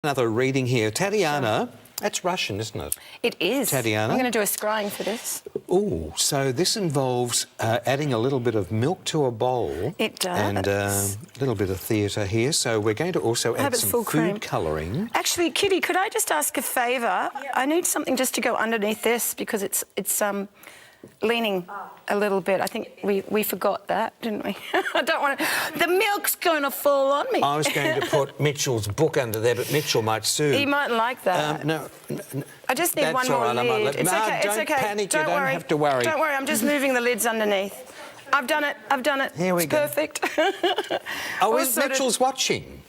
Another reading here. Tatiana, that's Russian, isn't it? It is. Tatiana. I'm going to do a scrying for this. Oh, so this involves adding a little bit of milk to a bowl. It does. And a little bit of theatre here. So we're going to also add some food colouring. Actually, Kitty, could I just ask a favour? Yep. I need something just to go underneath this because it's leaning a little bit. I think we forgot that, didn't we? I don't want to... The milk's going to fall on me. I was going to put Mitchell's book under there, but Mitchell might sue. He mightn't like that. No, I just need one more lid. It's okay, it's okay. Panic, you don't have to worry. Don't worry, I'm just moving the lids underneath. I've done it, I've done it. Here we go. Perfect. Oh, Mitchell's watching.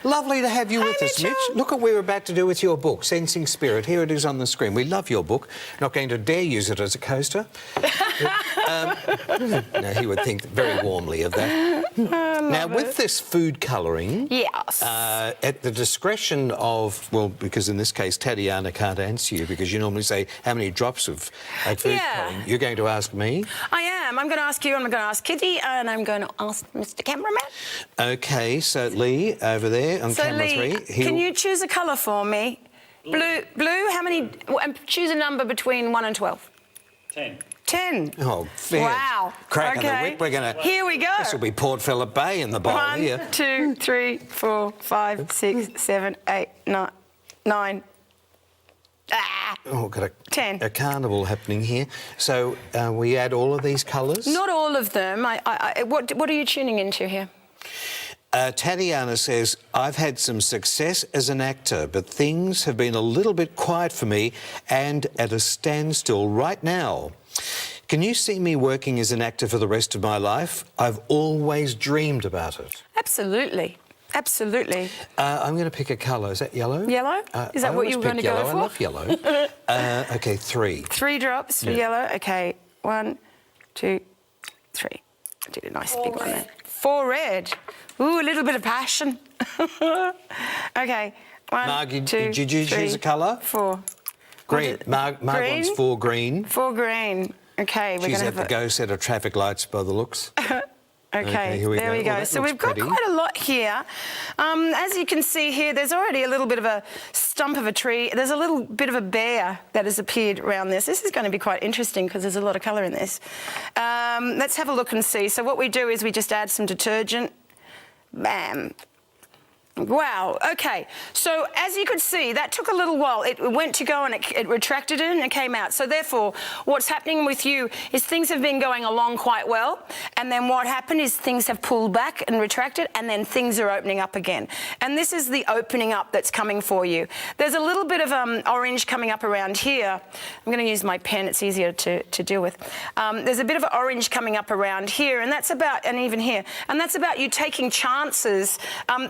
Lovely to have you with us, Mitch. Look at what we're about to do with your book, Sensing Spirit. Here it is on the screen. We love your book. Not going to dare use it as a coaster. No, he would think very warmly of that. Now, with this food colouring... Yes. At the discretion of... Well, because in this case, Tatiana can't answer you because you normally say how many drops of food colouring. You're going to ask me? I am. I'm going to ask you, I'm going to ask Kitty, and I'm going to ask Mr. Cameraman. OK, so Lee, over there on camera Lee, 3. Can you choose a colour for me? Blue, how many... Choose a number between 1 and 12. 10. 10. Oh, fair. Wow. Crack okay. on the whip. We're going to... Here we go. This will be Port Phillip Bay in the bowl here. 1, 2, 3, 4, 5, 6, 7, 8, 9. Oh, got 10. A carnival happening here. So we add all of these colours? Not all of them. What are you tuning into here? Tatiana says, I've had some success as an actor, but things have been a little bit quiet for me and at a standstill right now. Can you see me working as an actor for the rest of my life? I've always dreamed about it. Absolutely. Absolutely. I'm going to pick a colour. Is that yellow? Yellow? Is that what you were going to go for? I love yellow. OK, 3. 3 drops for yellow. OK, 1, 2, 3. I did a nice big one there. 4 red. Ooh, a little bit of passion. OK, 1, Margie, 2, did you choose a colour? 4. Green. Marg wants 4 green. 4 green. OK, we're going to have She's at the go set of traffic lights by the looks. Okay, here we there we go. Oh, so we've got quite a lot here. As you can see here, there's already a little bit of a stump of a tree. There's a little bit of a bear that has appeared around this. This is going to be quite interesting because there's a lot of colour in this. Let's have a look and see. So what we do is we just add some detergent. Bam. Wow, OK. So, as you could see, that took a little while. It went to go and it retracted it and it came out. So, therefore, what's happening with you is things have been going along quite well, and then what happened is things have pulled back and retracted, and then things are opening up again. And this is the opening up that's coming for you. There's a little bit of orange coming up around here. I'm going to use my pen. It's easier to deal with. There's a bit of orange coming up around here, and that's about, and even here, and that's about you taking chances.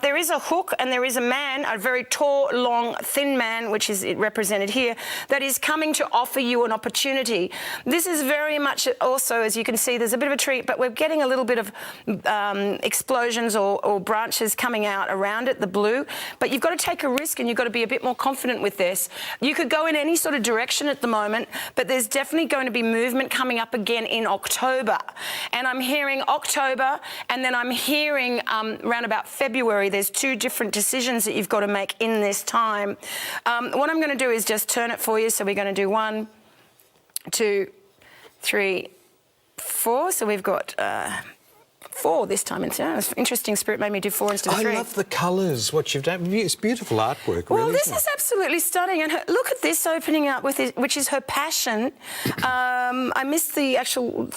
There is a hook, and there is a man, a very tall, long, thin man, which is represented here, that is coming to offer you an opportunity. This is very much also, as you can see, there's a bit of a tree, but we're getting a little bit of explosions or branches coming out around it, the blue. But you've got to take a risk and you've got to be a bit more confident with this. You could go in any sort of direction at the moment, but there's definitely going to be movement coming up again in October. And I'm hearing October, and then I'm hearing around about February, there's 2 different decisions that you've got to make in this time. What I'm going to do is just turn it for you. So we're going to do 1, 2, 3, 4. So we've got 4 this time. It's interesting. Spirit made me do 4 instead of 3. I love the colours, what you've done. It's beautiful artwork, well, really. This is absolutely stunning. And look at this opening up, with it, which is her passion. I missed the actual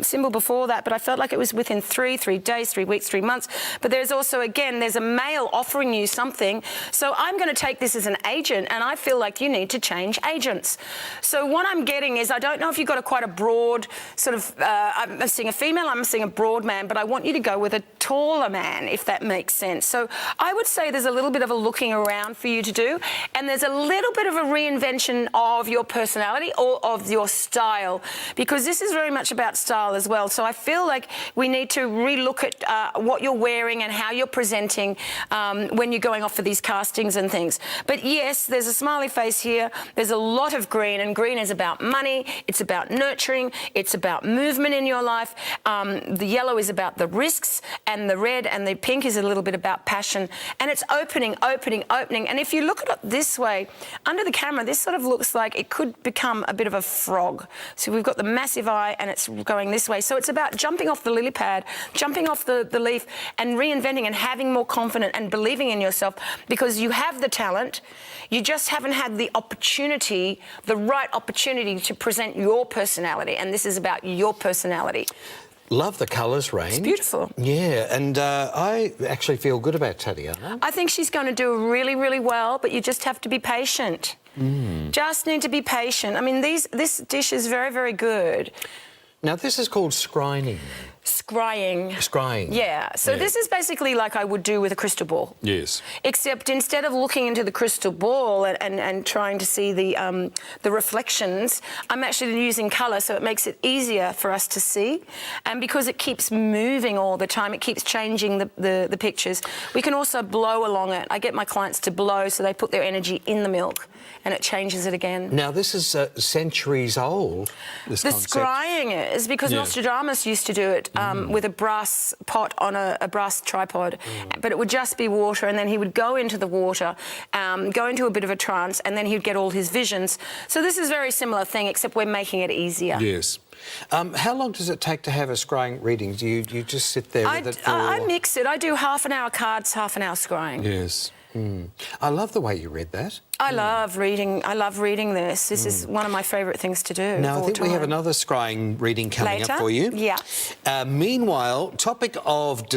symbol before that, but I felt like it was within 3 days, 3 weeks, 3 months. But there's also, again, there's a male offering you something. So I'm going to take this as an agent, and I feel like you need to change agents. So what I'm getting is, I don't know if you've got quite a broad sort of, I'm seeing a female, I'm seeing a broad man, but I want you to go with a taller man, if that makes sense. So I would say there's a little bit of a looking around for you to do, and there's a little bit of a reinvention of your personality or of your style, because this is very much about style as well. So I feel like we need to relook at what you're wearing and how you're presenting when you're going off for these castings and things. But yes, there's a smiley face here. There's a lot of green, and green is about money. It's about nurturing. It's about movement in your life. The yellow is is about the risks, and the red and the pink is a little bit about passion. And it's opening, opening, opening. And if you look at it this way, under the camera, this sort of looks like it could become a bit of a frog. So we've got the massive eye and it's going this way. So it's about jumping off the lily pad, jumping off the leaf and reinventing and having more confidence and believing in yourself, because you have the talent. You just haven't had the opportunity, the right opportunity to present your personality. And this is about your personality. Love the colours, Rayne. It's beautiful. Yeah, and I actually feel good about Tatiana. I think she's going to do really, really well, but you just have to be patient. Just need to be patient. I mean, this dish is very, very good. Now, this is called scrying. Scrying. Scrying. Yeah. So Yeah. this is basically like I would do with a crystal ball. Yes. Except instead of looking into the crystal ball and trying to see the reflections, I'm actually using colour, so it makes it easier for us to see. And because it keeps moving all the time, it keeps changing the pictures. We can also blow along it. I get my clients to blow, so they put their energy in the milk and it changes it again. Now, this is centuries old, this The concept. scrying is because Nostradamus used to do it with a brass pot on a brass tripod, but it would just be water, and then he would go into the water, go into a bit of a trance, and then he'd get all his visions. So this is a very similar thing, except we're making it easier. Yes. How long does it take to have a scrying reading? Do you just sit there with it for... I mix it. I do half an hour cards, half an hour scrying. Yes. I love the way you read that. I love reading. I love reading this. This is one of my favourite things to do. Now, I think we have another scrying reading coming Later? up for you. Yeah. Meanwhile, topic of